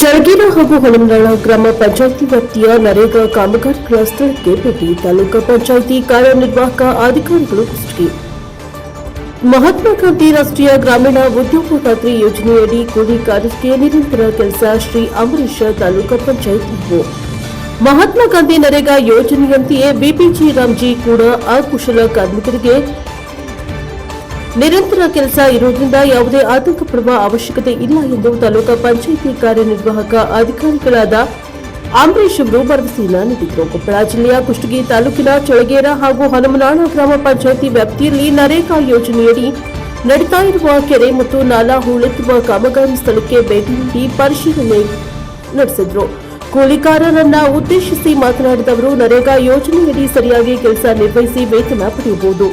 ಚಳಗೇರ ಹಾಗೂ ಹೊಳಮನಾಳ ಗ್ರಾಮ ಪಂಚಾಯಿತಿ ವ್ಯಾಪ್ತಿಯ ನರೇಗಾ ಕಾಮಗಾರಿಗಳ ಸ್ಥಳಕ್ಕೆ ಭೇಟಿ. ತಾಲೂಕು ಪಂಚಾಯಿತಿ ಕಾರ್ಯನಿರ್ವಾಹಕ ಅಧಿಕಾರಿಗಳು ದೃಷ್ಟಿ. ಮಹಾತ್ಮ ಗಾಂಧಿ ರಾಷ್ಟ್ರೀಯ ಗ್ರಾಮೀಣ ಉದ್ಯೋಗ ಖಾತ್ರಿ ಯೋಜನೆಯಡಿ ಕೂಲಿ ಕಾರ್ಯಕ್ಕೆ ನಿರಂತರ ಕೆಲಸ. ಶ್ರೀ ಅಂಬರೀಷ್ ತಾಲೂಕು ಪಂಚಾಯಿತಿ ಮಹಾತ್ಮ ಗಾಂಧಿ ನರೇಗಾ ಯೋಜನೆಯಂತೆಯೇ ಬಿಪಿಜಿ ರಾಮ್ಜಿ ಕೂಡ ಅಕುಶಲ ಕಾರ್ಮಿಕರಿಗೆ ನಿರಂತರ ಕೆಲಸ ಇರುವುದರಿಂದ ಯಾವುದೇ ಆತಂಕ ಪಡುವ ಅವಶ್ಯಕತೆ ಇಲ್ಲ ಎಂದು ತಾಲೂಕು ಪಂಚಾಯಿತಿ ಕಾರ್ಯನಿರ್ವಾಹಕ ಅಧಿಕಾರಿಗಳಾದ ಅಂಬರೀಷ್ ಅವರು ಭರವಸೆಯನ್ನು ನೀಡಿದರು. ಕೊಪ್ಪಳ ಜಿಲ್ಲೆಯ ಕುಷ್ಟಗಿ ತಾಲೂಕಿನ ಚಳಗೇರ ಹಾಗೂ ಹನುಮನಾಳ ಗ್ರಾಮ ಪಂಚಾಯಿತಿ ವ್ಯಾಪ್ತಿಯಲ್ಲಿ ನರೇಗಾ ಯೋಜನೆಯಡಿ ನಡೆಯುತ್ತಾ ಇರುವ ಕೆರೆ ಮತ್ತು ನಾಲಾ ಹೂಳೆತ್ತುವ ಕಾಮಗಾರಿ ಸ್ಥಳಕ್ಕೆ ಭೇಟಿ ನೀಡಿ ಪರಿಶೀಲನೆ ನಡೆಸಿದರು. ಕೂಲಿಕಾರರನ್ನ ಉದ್ದೇಶಿಸಿ ಮಾತನಾಡಿದ ಅವರು, ನರೇಗಾ ಯೋಜನೆಯಡಿ ಸರಿಯಾಗಿ ಕೆಲಸ ನಿರ್ವಹಿಸಿ ವೇತನ ಪಡೆಯಬಹುದು.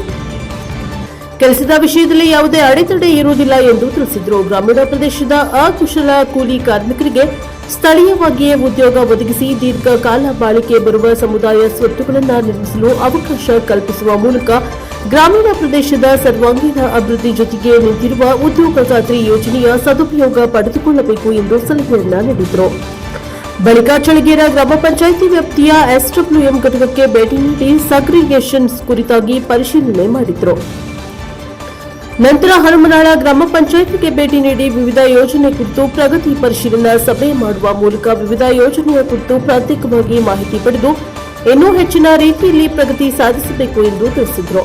ಕೆಲಸದ ವಿಷಯದಲ್ಲಿ ಯಾವುದೇ ಅಡೆತಡೆ ಇರುವುದಿಲ್ಲ ಎಂದು ತಿಳಿಸಿದರು. ಗ್ರಾಮೀಣ ಪ್ರದೇಶದ ಅಕುಶಲ ಕೂಲಿ ಕಾರ್ಮಿಕರಿಗೆ ಸ್ಥಳೀಯವಾಗಿಯೇ ಉದ್ಯೋಗ ಒದಗಿಸಿ ದೀರ್ಘಕಾಲ ಬಾಳಿಕೆ ಬರುವ ಸಮುದಾಯ ಸ್ವತ್ತುಗಳನ್ನು ನಿರ್ಮಿಸಲು ಅವಕಾಶ ಕಲ್ಪಿಸುವ ಮೂಲಕ ಗ್ರಾಮೀಣ ಪ್ರದೇಶದ ಸರ್ವಾಂಗೀಣ ಅಭಿವೃದ್ಧಿ ಜೊತೆಗೆ ನಿಂತಿರುವ ಉದ್ಯೋಗ ಖಾತ್ರಿ ಯೋಜನೆಯ ಸದುಪಯೋಗ ಪಡೆದುಕೊಳ್ಳಬೇಕು ಎಂದು ಸಲಹೆಯನ್ನ ನೀಡಿದರು. ಬಳಿಕ ಚಳಗೇರ ಗ್ರಾಮ ಪಂಚಾಯಿತಿ ವ್ಯಾಪ್ತಿಯ ಎಸ್ಡಬ್ಲ್ಯೂಎಂ ಘಟಕಕ್ಕೆ ಭೇಟಿ ನೀಡಿ ಸಗ್ರಿಗೇಷನ್ ಕುರಿತಾಗಿ ಪರಿಶೀಲನೆ ಮಾಡಿದರು. ನಂತರ ಹನುಮನಾಳ ಗ್ರಾಮ ಪಂಚಾಯಿತಿಗೆ ಭೇಟಿ ನೀಡಿ ವಿವಿಧ ಯೋಜನೆ ಕುರಿತು ಪ್ರಗತಿ ಪರಿಶೀಲನಾ ಸಭೆ ಮಾಡುವ ಮೂಲಕ ವಿವಿಧ ಯೋಜನೆಯ ಕುರಿತು ಪ್ರತ್ಯೇಕವಾಗಿ ಮಾಹಿತಿ ಪಡೆದು ಇನ್ನೂ ಹೆಚ್ಚಿನ ರೀತಿಯಲ್ಲಿ ಪ್ರಗತಿ ಸಾಧಿಸಬೇಕು ಎಂದು ತಿಳಿಸಿದರು.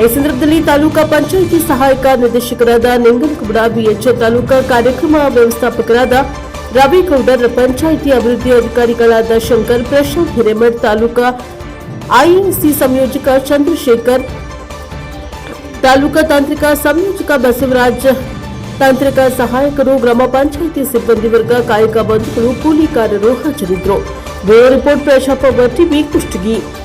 ಈ ಸಂದರ್ಭದಲ್ಲಿ ತಾಲೂಕಾ ಪಂಚಾಯಿತಿ ಸಹಾಯಕ ನಿರ್ದೇಶಕರಾದ ನಿಂಗನಗೌಡ ಬಿಎಚ್, ತಾಲೂಕಾ ಕಾರ್ಯಕ್ರಮ ವ್ಯವಸ್ಥಾಪಕರಾದ ರವಿಗೌಡರ್, ಪಂಚಾಯಿತಿ ಅಭಿವೃದ್ಧಿ ಅಧಿಕಾರಿಗಳಾದ ಶಂಕರ್, ಪ್ರಶಾಂತ್ ಹಿರೇಮಠ್, ತಾಲೂಕಾ ಐಎನ್ಸಿ ಸಂಯೋಜಕ ಚಂದ್ರಶೇಖರ್, ತಾಲೂಕಾ ತಾಂತ್ರಿಕ ಸಂಯೋಜಕ ಬಸವರಾಜ್, ತಾಂತ್ರಿಕ ಸಹಾಯಕರು, ಗ್ರಾಮ ಪಂಚಾಯಿತಿ ಸಿಬ್ಬಂದಿ ವರ್ಗ, ಕಾಯಕ ಬಂಧುಗಳು, ಕೂಲಿಕಾರರು ಹಾಜರಿದ್ದರು. Bureau report, Prajaprabha TV, Kushtagi.